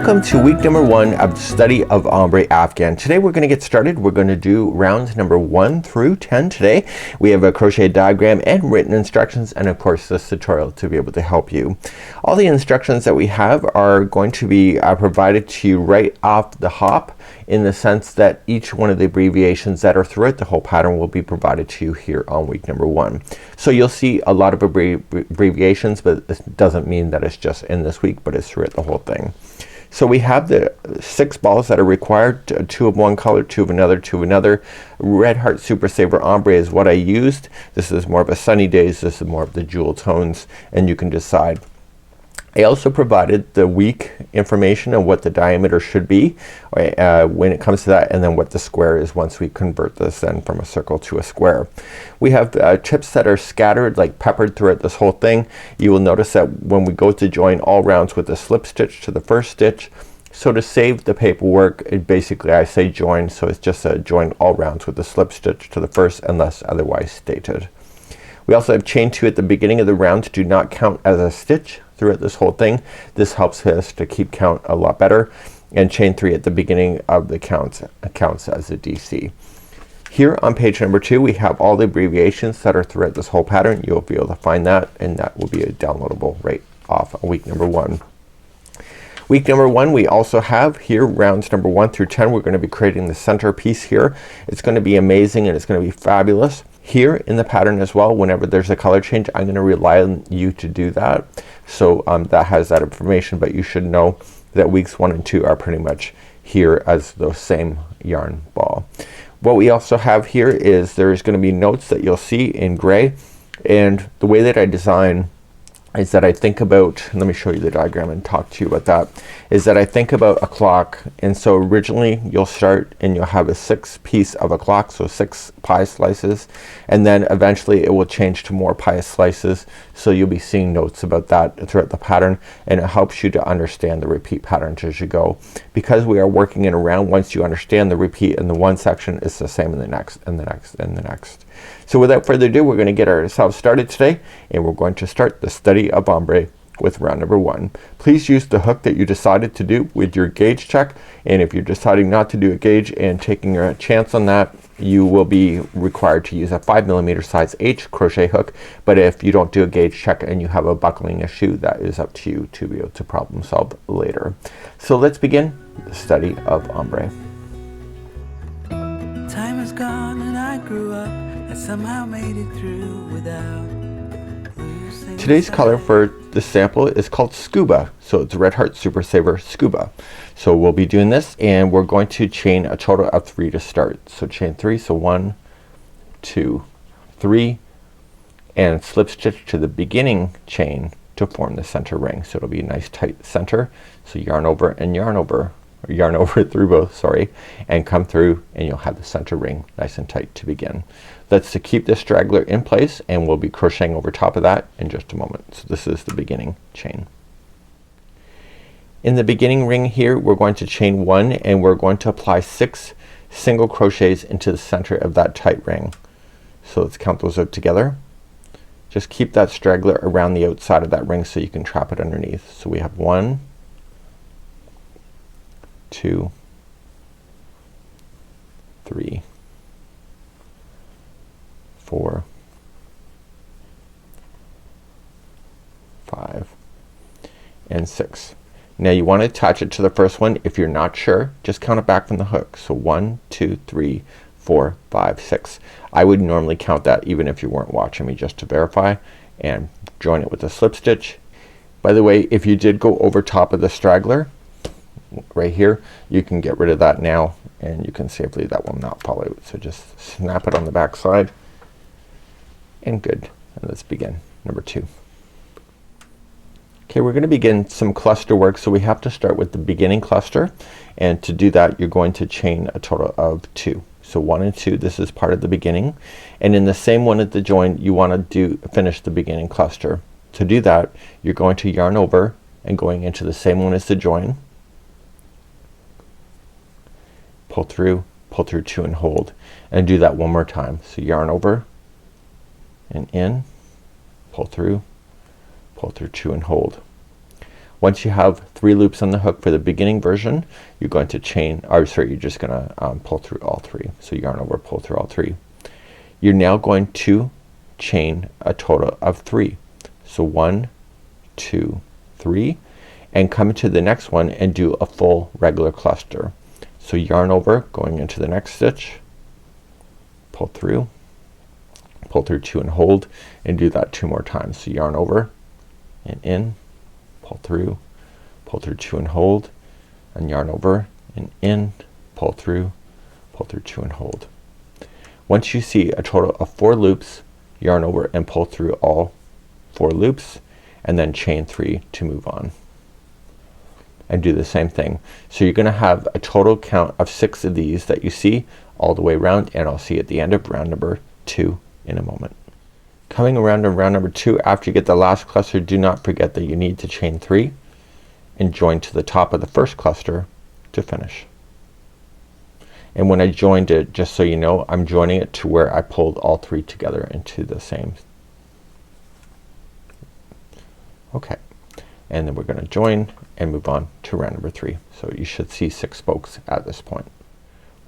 Welcome to week number 1 of the study of Ombre Afghan. Today we're going to get started. We're going to do rounds number 1 through 10 today. We have a crochet diagram and written instructions, and of course this tutorial to be able to help you. All the instructions that we have are going to be provided to you right off the hop, in the sense that each one of the abbreviations that are throughout the whole pattern will be provided to you here on week number 1. So you'll see a lot of abbreviations, but this doesn't mean that it's just in this week, but it's throughout the whole thing. So we have the 6 balls that are required, 2 of one color, 2 of another, 2 of another. Red Heart Super Saver Ombre is what I used. This is more of a sunny days, this is more of the jewel tones, and you can decide. I also provided the week information on what the diameter should be when it comes to that, and then what the square is once we convert this then from a circle to a square. We have tips that are scattered, like peppered throughout this whole thing. You will notice that when we go to join all rounds with a slip stitch to the first stitch, so to save the paperwork, basically I say join, so it's just a join all rounds with a slip stitch to the first unless otherwise stated. We also have chain 2 at the beginning of the round. Do not count as a stitch throughout this whole thing. This helps us to keep count a lot better. And chain 3 at the beginning of the counts as a DC. Here on page number 2 we have all the abbreviations that are throughout this whole pattern. You'll be able to find that, and that will be downloadable right off on week number 1. Week number 1 we also have here rounds number 1 through 10. We're going to be creating the center piece here. It's going to be amazing and it's going to be fabulous. Here in the pattern as well, whenever there's a color change, I'm going to rely on you to do that. So that has that information, but you should know that weeks 1 and 2 are pretty much here as the same yarn ball. What we also have here is there's going to be notes that you'll see in gray, and the way that I design is that I think about, let me show you the diagram and talk to you about that, is that I think about a clock. And so originally you'll start and you'll have a 6 piece of a clock, so 6 pie slices, and then eventually it will change to more pie slices. So you'll be seeing notes about that throughout the pattern, and it helps you to understand the repeat patterns as you go. Because we are working in a round, once you understand the repeat in the one section, it's the same in the next and the next and the next. So without further ado, we're going to get ourselves started today, and we're going to start the study of Ombre with round number 1. Please use the hook that you decided to do with your gauge check, and if you're deciding not to do a gauge and taking a chance on that, you will be required to use a 5mm size H crochet hook. But if you don't do a gauge check and you have a buckling issue, that is up to you to be able to problem solve later. So let's begin the study of Ombre. Time is gone and I grew up. I somehow made it through without losing. Today's color for the sample is called Scuba. So it's Red Heart Super Saver Scuba. So we'll be doing this, and we're going to chain a total of 3 to start. So chain 3, so 1, 2, 3, and slip stitch to the beginning chain to form the center ring. So it'll be a nice tight center. So yarn over and yarn over, or yarn over through both, sorry, and come through, and you'll have the center ring nice and tight to begin. That's to keep the straggler in place, and we'll be crocheting over top of that in just a moment. So this is the beginning chain. In the beginning ring here we're going to chain 1, and we're going to apply 6 single crochets into the center of that tight ring. So let's count those out together. Just keep that straggler around the outside of that ring so you can trap it underneath. So we have 1, 2, 3, 4, 5, and 6. Now you want to attach it to the first one. If you're not sure, just count it back from the hook. So 1, 2, 3, 4, 5, 6. I would normally count that even if you weren't watching me, just to verify, and join it with a slip stitch. By the way, if you did go over top of the straggler right here, you can get rid of that now, and you can safely, that will not fall out. So just snap it on the back side, and good. And let's begin number 2. Okay, we're going to begin some cluster work, so we have to start with the beginning cluster, and to do that you're going to chain a total of 2. So 1 and 2, this is part of the beginning, and in the same one at the join you want to finish the beginning cluster. To do that you're going to yarn over and going into the same one as the join, pull through 2 and hold, and do that one more time. So yarn over and in, pull through 2 and hold. Once you have 3 loops on the hook for the beginning version, you're going to chain, or sorry, you're just gonna pull through all 3. So yarn over, pull through all 3. You're now going to chain a total of 3. So 1, 2, 3, and come into the next one and do a full regular cluster. So yarn over, going into the next stitch, pull through 2 and hold, and do that 2 more times. So yarn over and in, pull through 2 and hold, and yarn over and in, pull through 2 and hold. Once you see a total of 4 loops, yarn over and pull through all 4 loops, and then chain 3 to move on. And do the same thing. So you're gonna have a total count of 6 of these that you see all the way around, and I'll see at the end of round number 2 in a moment. Coming around to round number 2, after you get the last cluster, do not forget that you need to chain 3 and join to the top of the first cluster to finish. And when I joined it, just so you know, I'm joining it to where I pulled all 3 together into the same. Okay, and then we're gonna join and move on to round number 3. So you should see 6 spokes at this point.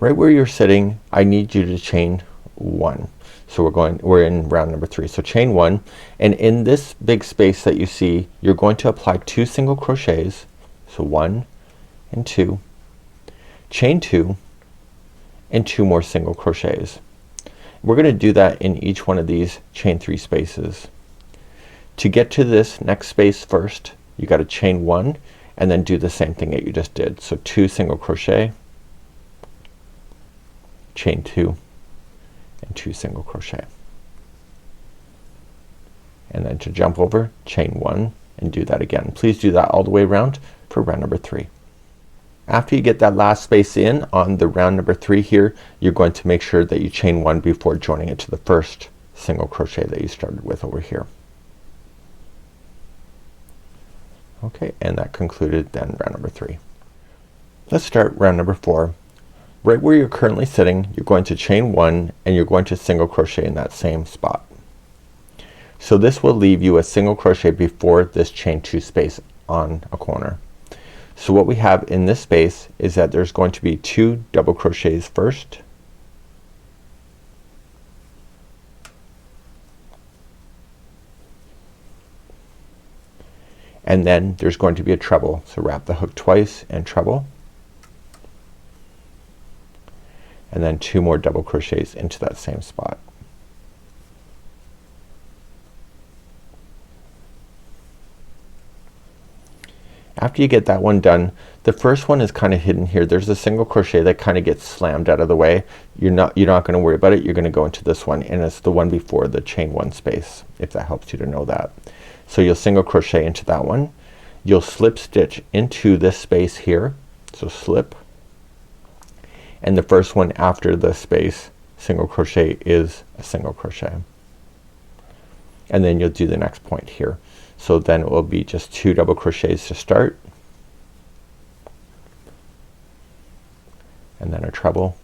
Right where you're sitting, I need you to chain 1. So we're in round number 3. So chain 1, and in this big space that you see, you're going to apply 2 single crochets. So 1 and 2, chain 2, and 2 more single crochets. We're gonna do that in each one of these chain 3 spaces. To get to this next space first, you gotta chain 1 and then do the same thing that you just did. So 2 single crochet, chain 2, and 2 single crochet. And then to jump over, chain 1 and do that again. Please do that all the way around for round number 3. After you get that last space in on the round number 3 here, you're going to make sure that you chain 1 before joining it to the first single crochet that you started with over here. Okay, and that concluded then round number 3. Let's start round number 4. Right where you're currently sitting, you're going to chain 1 and you're going to single crochet in that same spot. So this will leave you a single crochet before this chain 2 space on a corner. So what we have in this space is that there's going to be 2 double crochets first, and then there's going to be a treble. So wrap the hook twice and treble, and then 2 more double crochets into that same spot. After you get that one done, the first one is kind of hidden here. There's a single crochet that kind of gets slammed out of the way. You're not gonna worry about it. You're gonna go into this one, and it's the one before the chain 1 space, if that helps you to know that. So you'll single crochet into that one. You'll slip stitch into this space here. So slip, and the first one after the space single crochet is a single crochet, and then you'll do the next point here. So then it will be just 2 double crochets to start, and then a treble,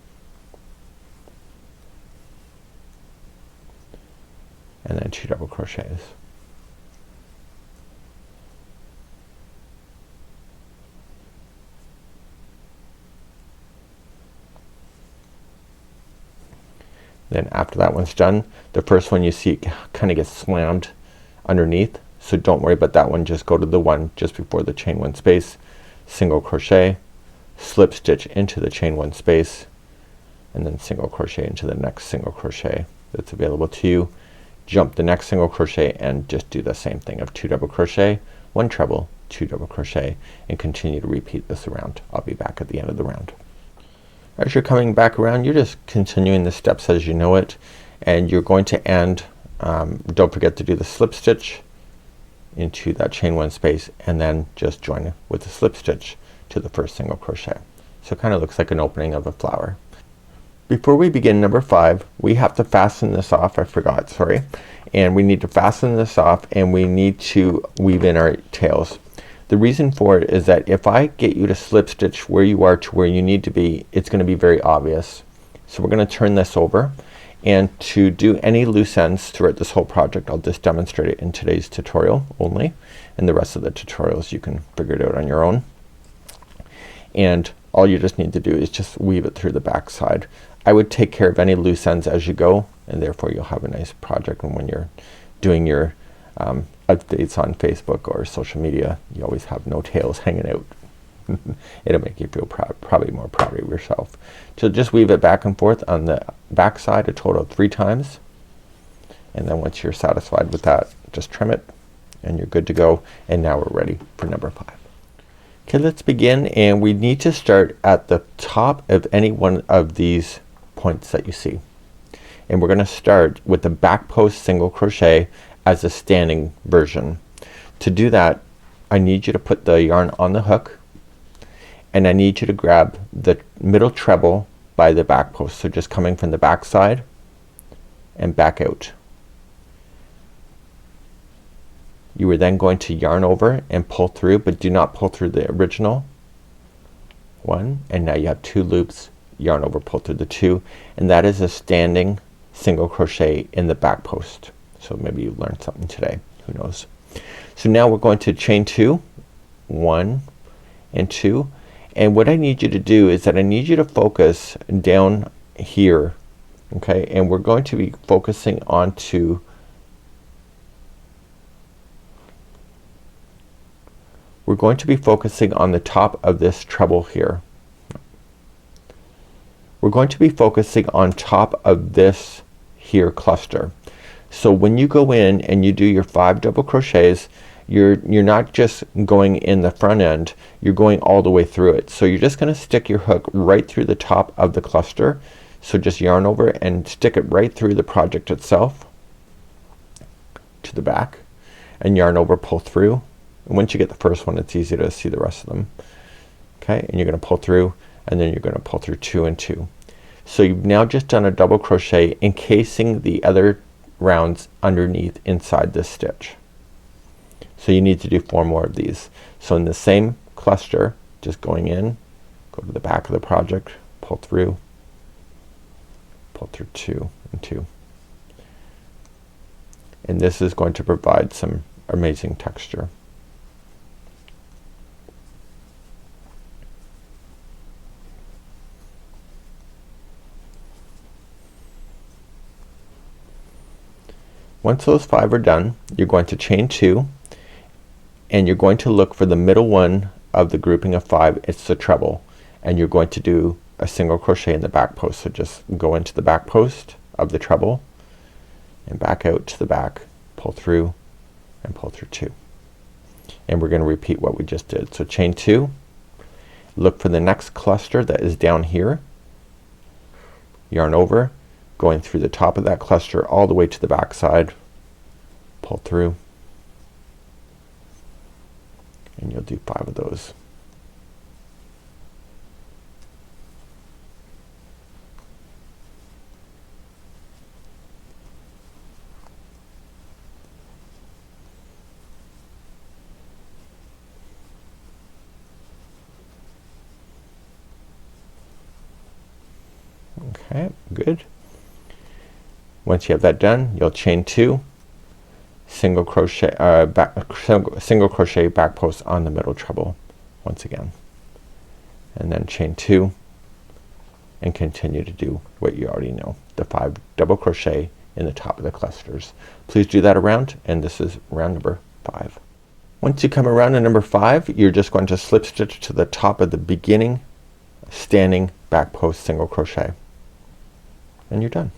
and then 2 double crochets. Then after that one's done, the first one you see kind of gets slammed underneath. So don't worry about that one. Just go to the one just before the chain 1 space, single crochet, slip stitch into the chain 1 space, and then single crochet into the next single crochet that's available to you. Jump the next single crochet and just do the same thing of 2 double crochet, 1 treble, 2 double crochet, and continue to repeat this around. I'll be back at the end of the round. As you're coming back around, you're just continuing the steps as you know it, and you're going to end, don't forget to do the slip stitch into that chain 1 space, and then just join with the slip stitch to the first single crochet. So it kind of looks like an opening of a flower. Before we begin number 5, we have to fasten this off. I forgot, sorry. And we need to fasten this off, and we need to weave in our tails. The reason for it is that if I get you to slip stitch where you are to where you need to be, it's gonna be very obvious. So we're gonna turn this over, and to do any loose ends throughout this whole project, I'll just demonstrate it in today's tutorial only, and the rest of the tutorials you can figure it out on your own. And all you just need to do is just weave it through the back side. I would take care of any loose ends as you go, and therefore you'll have a nice project. And when you're doing your updates on Facebook or social media, you always have no tails hanging out. It'll make you feel proud, probably more proud of yourself. So just weave it back and forth on the back side a total of 3 times, and then once you're satisfied with that, just trim it and you're good to go. And now we're ready for number 5. Okay, let's begin, and we need to start at the top of any one of these points that you see, and we're gonna start with the back post single crochet as a standing version. To do that, I need you to put the yarn on the hook, and I need you to grab the middle treble by the back post. So just coming from the back side and back out. You are then going to yarn over and pull through, but do not pull through the original one, and now you have 2 loops, yarn over, pull through the 2, and that is a standing single crochet in the back post. So maybe you learned something today, who knows. So now we're going to chain 2, 1 and 2, and what I need you to do is that I need you to focus down here, okay, and we're going to be focusing onto we're going to be focusing on the top of this treble here. We're going to be focusing on top of this here cluster. So when you go in and you do your 5 double crochets, you're not just going in the front end, you're going all the way through it. So you're just gonna stick your hook right through the top of the cluster. So just yarn over and stick it right through the project itself to the back, and yarn over, pull through. And once you get the first one, it's easy to see the rest of them. Okay, and you're gonna pull through, and then you're gonna pull through 2 and 2. So you've now just done a double crochet encasing the other rounds underneath inside this stitch. So you need to do 4 more of these. So in the same cluster, just going in, go to the back of the project, pull through 2 and 2. And this is going to provide some amazing texture. Once those 5 are done, you're going to chain 2, and you're going to look for the middle one of the grouping of 5. It's the treble, and you're going to do a single crochet in the back post. So just go into the back post of the treble and back out to the back, pull through and pull through 2, and we're gonna repeat what we just did. So chain 2, look for the next cluster that is down here, yarn over, going through the top of that cluster all the way to the back side, pull through, and you'll do 5 of those. Okay, good. Once you have that done, you'll chain 2, single crochet single crochet back post on the middle treble once again, and then chain 2 and continue to do what you already know, the 5 double crochet in the top of the clusters. Please do that around, and this is round number 5. Once you come around to number 5, you're just going to slip stitch to the top of the beginning standing back post single crochet, and you're done.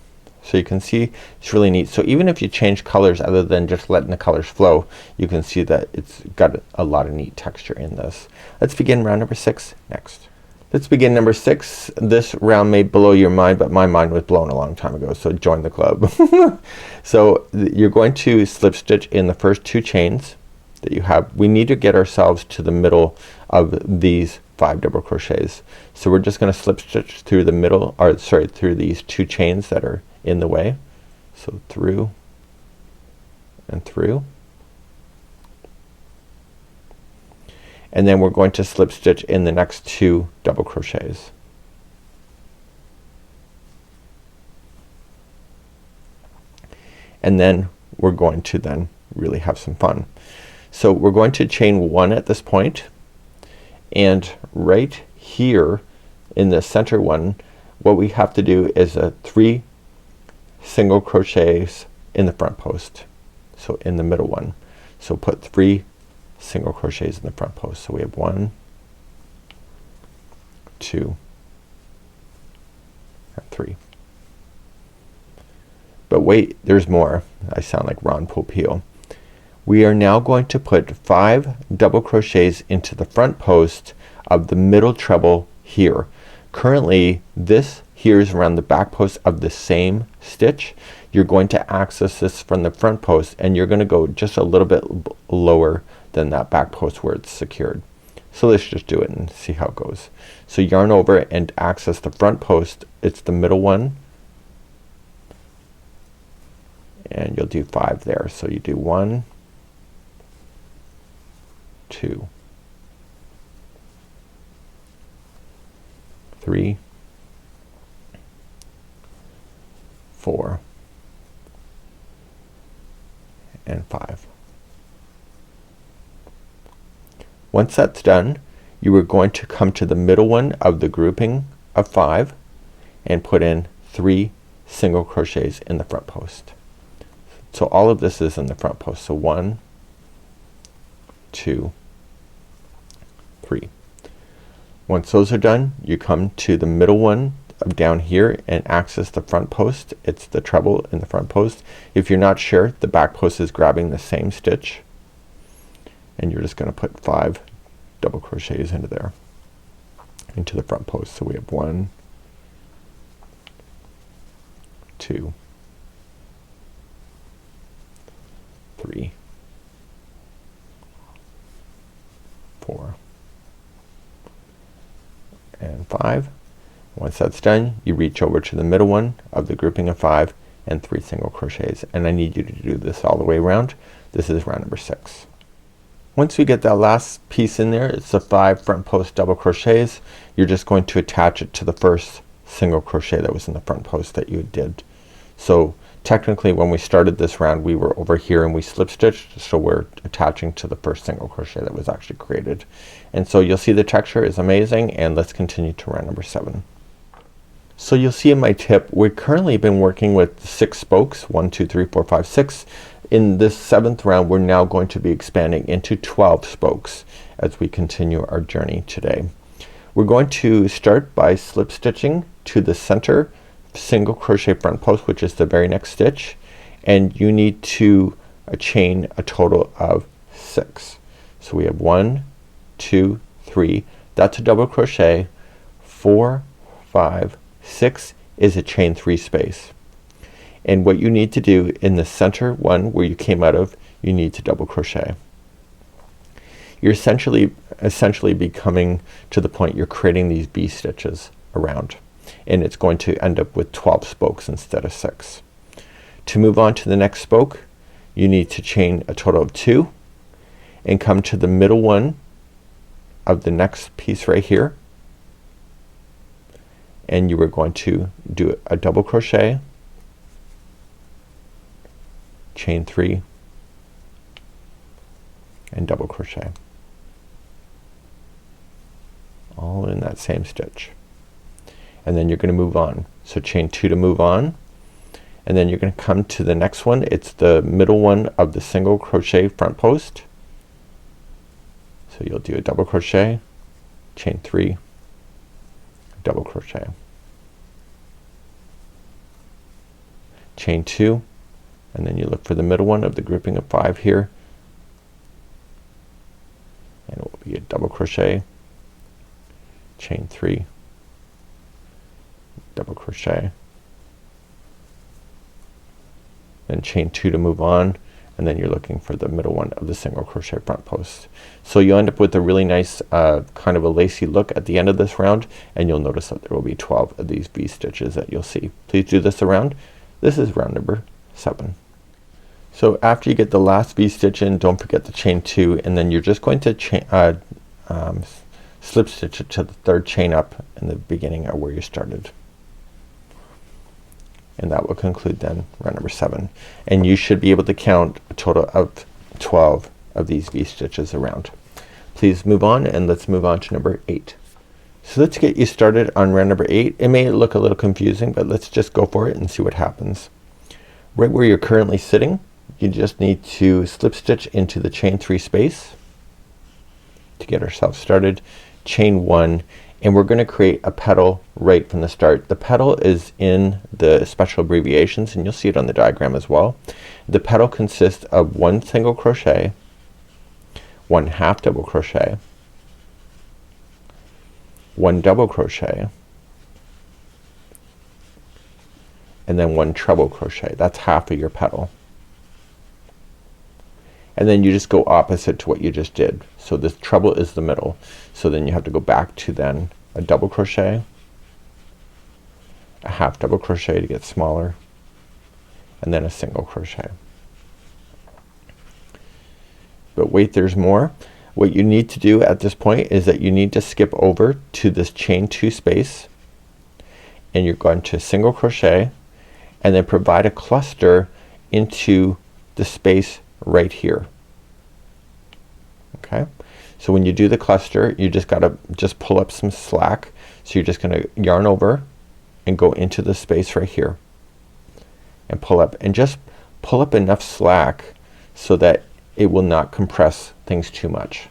So you can see it's really neat. So even if you change colors other than just letting the colors flow, you can see that it's got a lot of neat texture in this. Let's begin round number 6 next. Let's begin number 6. This round may blow your mind, but my mind was blown a long time ago, so join the club. So you're going to slip stitch in the first 2 chains that you have. We need to get ourselves to the middle of these 5 double crochets. So we're just gonna slip stitch through the middle, or sorry, through these 2 chains that are in the way. So through and through, and then we're going to slip stitch in the next 2 double crochets. And then we're going to then really have some fun. So we're going to chain 1 at this point, and right here in the center one, what we have to do is 3 single crochets in the front post. So in the middle one, so put 3 single crochets in the front post. So we have 1, 2, and 3. But wait, there's more. I sound like Ron Popeil. We are now going to put 5 double crochets into the front post of the middle treble here. Currently this here is around the back post of the same stitch. You're going to access this from the front post, and you're gonna go just a little bit lower than that back post where it's secured. So let's just do it and see how it goes. So yarn over and access the front post. It's the middle one, and you'll do 5 there. So you do 1, 2, 3, 4, and 5. Once that's done, you are going to come to the middle one of the grouping of 5 and put in 3 single crochets in the front post. So all of this is in the front post. So 1, 2, 3. Once those are done, you come to the middle one of down here and access the front post. It's the treble in the front post. If you're not sure, the back post is grabbing the same stitch, and you're just gonna put 5 double crochets into there, into the front post. So we have 1, 2, 3, 4, and 5. Once that's done, you reach over to the middle one of the grouping of 5 and 3 single crochets, and I need you to do this all the way around. This is round number 6. Once we get that last piece in there, it's the 5 front post double crochets. You're just going to attach it to the first single crochet that was in the front post that you did. So technically when we started this round we were over here and we slip stitched, so we're attaching to the first single crochet that was actually created. And so you'll see the texture is amazing, and let's continue to round number 7. So you'll see in my tip, we've currently been working with 6 spokes, 1, 2, 3, 4, 5, 6. In this 7th round we're now going to be expanding into 12 spokes as we continue our journey today. We're going to start by slip stitching to the center single crochet front post, which is the very next stitch, and you need to chain a total of 6. So we have 1, 2, 3, that's a double crochet. 4, 5, 6 is a chain 3 space. And what you need to do in the center one where you came out of, you need to double crochet. You're essentially becoming to the point you're creating these V stitches around, and it's going to end up with 12 spokes instead of 6. To move on to the next spoke, you need to chain a total of 2 and come to the middle one of the next piece right here, and you are going to do a double crochet, chain 3, and double crochet, all in that same stitch. And then you're gonna move on. So chain 2 to move on, and then you're gonna come to the next one. It's the middle one of the single crochet front post. So you'll do a double crochet, chain 3, double crochet, chain 2, and then you look for the middle one of the grouping of 5 here, and it will be a double crochet, chain 3, double crochet, then chain 2 to move on, and then you're looking for the middle one of the single crochet front post. So you end up with a really nice kind of a lacy look at the end of this round, and you'll notice that there will be 12 of these V stitches that you'll see. Please do this around. This is round number 7. So after you get the last V stitch in, don't forget to chain 2, and then you're just going to slip stitch it to the 3rd chain up in the beginning of where you started. And that will conclude then round number 7. And you should be able to count a total of 12 of these V-stitches around. Please move on, and let's move on to number 8. So let's get you started on round number 8. It may look a little confusing, but let's just go for it and see what happens. Right where you're currently sitting, you just need to slip stitch into the chain 3 space to get ourselves started. Chain 1, and we're gonna create a petal right from the start. The petal is in the special abbreviations, and you'll see it on the diagram as well. The petal consists of 1 single crochet, 1 half double crochet, 1 double crochet, and then 1 treble crochet. That's half of your petal. And then you just go opposite to what you just did. So this treble is the middle. So then you have to go back to then a double crochet, a half double crochet to get smaller, and then a single crochet. But wait, there's more. What you need to do at this point is that you need to skip over to this chain 2 space, and you're going to single crochet and then provide a cluster into the space right here. Okay, so when you do the cluster, you just gotta pull up some slack. So you're just gonna yarn over and go into the space right here and pull up, and just pull up enough slack so that it will not compress things too much,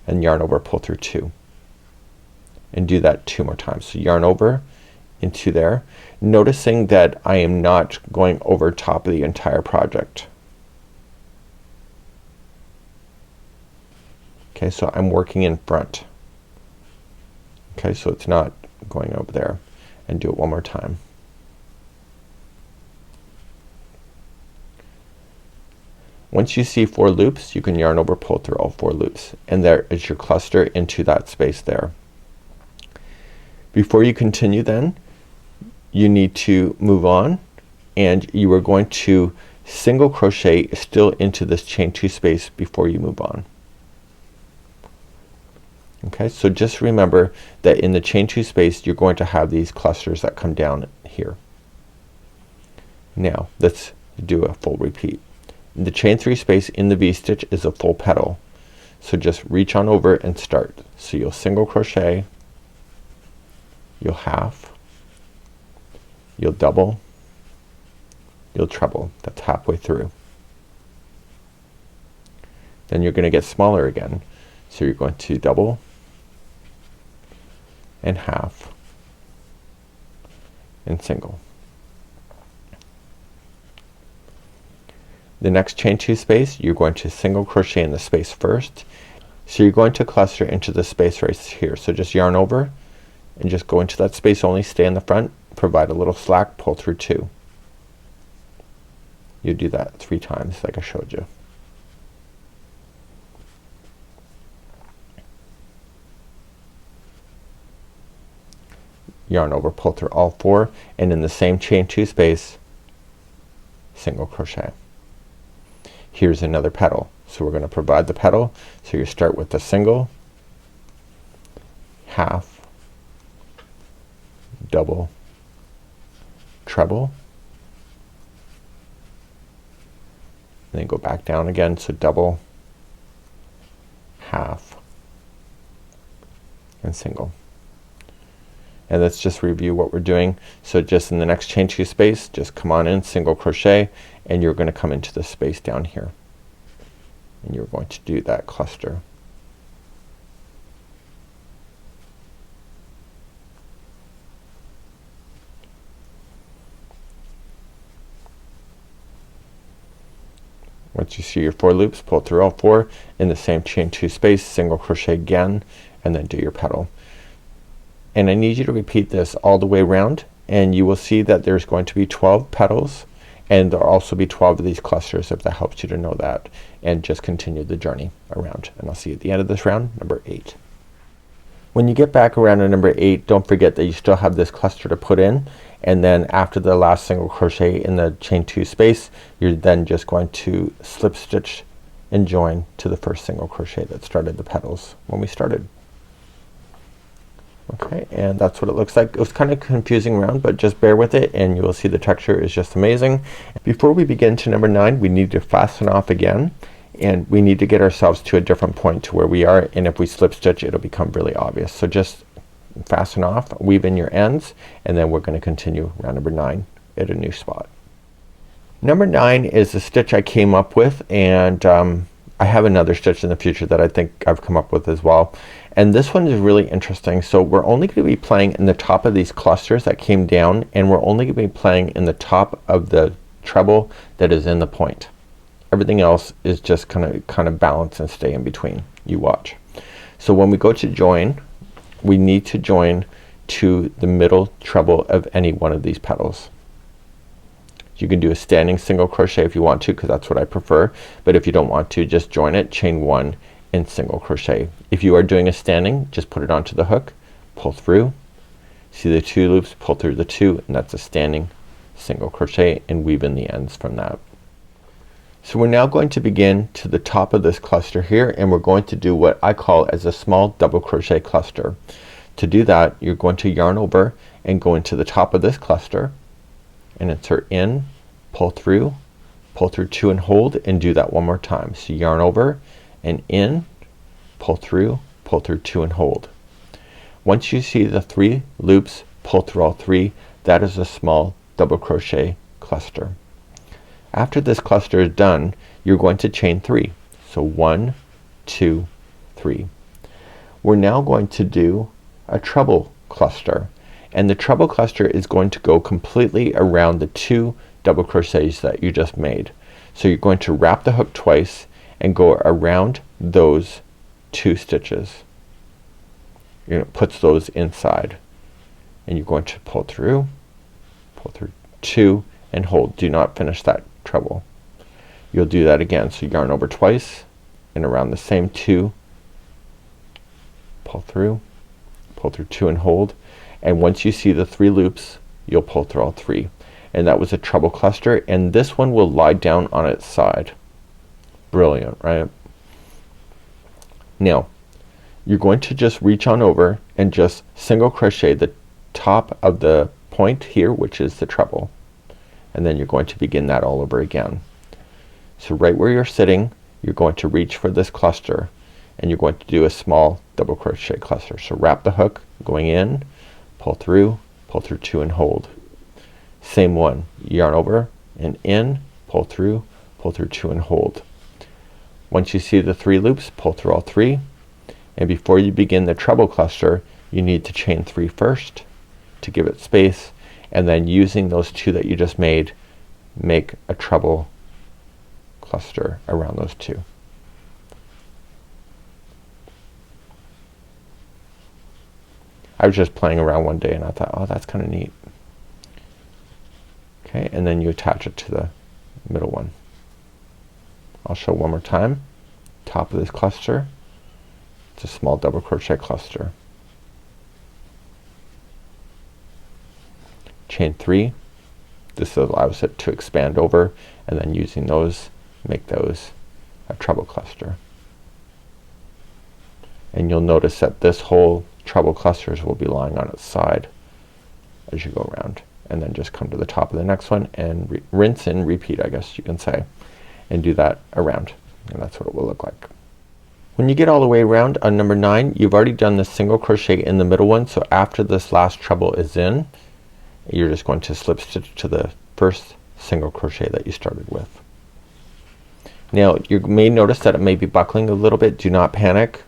and yarn over, pull through 2, and do that 2 more times. So yarn over into there, noticing that I am not going over top of the entire project. Okay, so I'm working in front. Okay, so it's not going over there. And do it one more time. Once you see 4 loops, you can yarn over, pull through all 4 loops, and there is your cluster into that space there. Before you continue then, you need to move on, and you are going to single crochet still into this chain 2 space before you move on. Okay, so just remember that in the chain 2 space you're going to have these clusters that come down here. Now let's do a full repeat. The chain 3 space in the V-stitch is a full petal, so just reach on over and start. So you'll single crochet, you'll half, you'll double, you'll treble. That's halfway through. Then you're gonna get smaller again, so you're going to double and half and single. The next chain 2 space, you're going to single crochet in the space first, so you're going to cluster into the space right here. So just yarn over and just go into that space only, stay in the front, provide a little slack, pull through 2. You do that 3 times like I showed you. Yarn over, pull through all 4, and in the same chain 2 space single crochet. Here's another petal, so we're gonna provide the petal. So you start with the single, half, double, treble, and then go back down again. So double, half, and single. And let's just review what we're doing. So just in the next chain 2 space, just come on in, single crochet, and you're gonna come into the space down here, and you're going to do that cluster. Once you see your 4 loops, pull through all 4 in the same chain 2 space, single crochet again, and then do your petal. And I need you to repeat this all the way around, and you will see that there's going to be 12 petals, and there'll also be 12 of these clusters, if that helps you to know that. And just continue the journey around, and I'll see you at the end of this round, number 8. When you get back around to number 8, don't forget that you still have this cluster to put in, and then after the last single crochet in the chain 2 space, you're then just going to slip stitch and join to the first single crochet that started the petals when we started. Okay, and that's what it looks like. It was kind of confusing round, but just bear with it and you will see the texture is just amazing. Before we begin to number 9, we need to fasten off again, and we need to get ourselves to a different point to where we are, and if we slip stitch it'll become really obvious. So just fasten off, weave in your ends, and then we're gonna continue round number 9 at a new spot. Number 9 is the stitch I came up with, and I have another stitch in the future that I think I've come up with as well, and this one is really interesting. So we're only gonna be playing in the top of these clusters that came down, and we're only gonna be playing in the top of the treble that is in the point. Everything else is just kind of balance and stay in between. You watch. So when we go to join, we need to join to the middle treble of any one of these petals. You can do a standing single crochet if you want to, because that's what I prefer, but if you don't want to, just join it, chain 1 and single crochet. If you are doing a standing, just put it onto the hook, pull through, see the 2 loops, pull through the 2, and that's a standing single crochet, and weave in the ends from that. So we're now going to begin to the top of this cluster here, and we're going to do what I call as a small double crochet cluster. To do that, you're going to yarn over and go into the top of this cluster and insert in, pull through 2 and hold, and do that one more time. So yarn over and in, pull through 2 and hold. Once you see the 3 loops, pull through all 3. That is a small double crochet cluster. After this cluster is done, you're going to chain 3. So 1, 2, 3. We're now going to do a treble cluster, and the treble cluster is going to go completely around the 2 double crochets that you just made. So you're going to wrap the hook twice and go around those 2 stitches. Puts those inside, and you're going to pull through 2 and hold. Do not finish that treble. You'll do that again. So yarn over twice and around the same 2, pull through 2 and hold, and once you see the 3 loops, you'll pull through all 3, and that was a treble cluster, and this one will lie down on its side. Brilliant, right? Now you're going to just reach on over and just single crochet the top of the point here, which is the treble, and then you're going to begin that all over again. So right where you're sitting, you're going to reach for this cluster, and you're going to do a small double crochet cluster. So wrap the hook going in, pull through 2 and hold. Same one, yarn over and in, pull through 2 and hold. Once you see the 3 loops, pull through all 3, and before you begin the treble cluster, you need to chain 3 first to give it space, and then using those 2 that you just made, make a treble cluster around those 2. I was just playing around one day and I thought, oh, that's kinda neat. Okay, and then you attach it to the middle one. I'll show one more time. Top of this cluster, it's a small double crochet cluster. Chain 3. This allows it to expand over, and then using those, make those a treble cluster. And you'll notice that this whole treble clusters will be lying on its side as you go around, and then just come to the top of the next one and rinse and repeat, I guess you can say, and do that around, and that's what it will look like. When you get all the way around on number 9, you've already done the single crochet in the middle one, so after this last treble is in, you're just going to slip stitch to the first single crochet that you started with. Now you may notice that it may be buckling a little bit. Do not panic.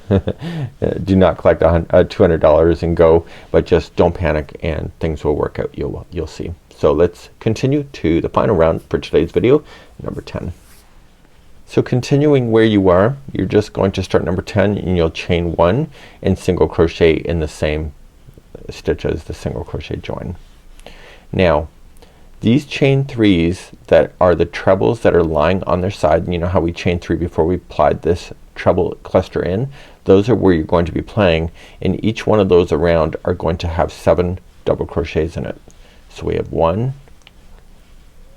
Do not collect $200 and go, but just don't panic and things will work out. You'll see. So let's continue to the final round for today's video, number 10. So continuing where you are, you're just going to start number 10 and you'll chain 1 and single crochet in the same stitch as the single crochet join. Now these chain 3s that are the trebles that are lying on their side, and you know how we chain 3 before we applied this treble cluster in, those are where you're going to be playing, and each one of those around are going to have 7 double crochets in it. So we have 1,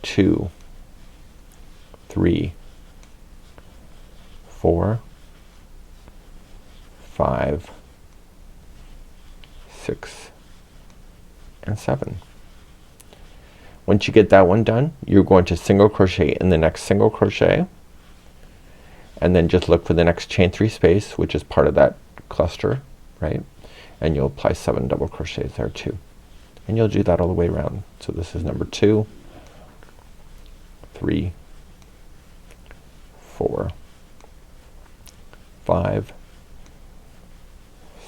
2, 3, 4, 5, 6, and 7. Once you get that one done, you're going to single crochet in the next single crochet, and then just look for the next chain 3 space, which is part of that cluster, right? And you'll apply 7 double crochets there too, and you'll do that all the way around. So this is number 2, 3, 4, 5,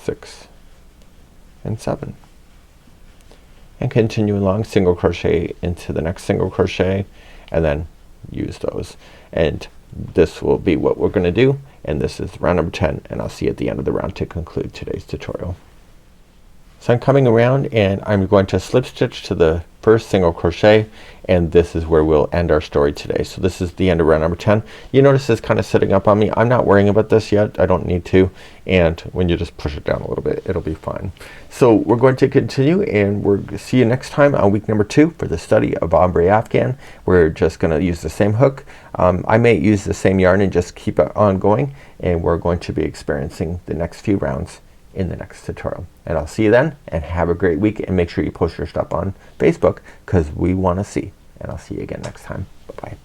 6, and 7, and continue along, single crochet into the next single crochet, and then use those. And this will be what we're gonna do, and this is round number 10, and I'll see you at the end of the round to conclude today's tutorial. So I'm coming around and I'm going to slip stitch to the first single crochet, and this is where we'll end our story today. So this is the end of round number 10. You notice it's kind of sitting up on me. I'm not worrying about this yet. I don't need to, and when you just push it down a little bit, it'll be fine. So we're going to continue, and we'll see you next time on week number 2 for the study of Ombre Afghan. We're just gonna use the same hook. I may use the same yarn and just keep it on going, and we're going to be experiencing the next few rounds in the next tutorial. And I'll see you then, and have a great week, and make sure you post your stuff on Facebook, because we want to see. And I'll see you again next time. Bye bye.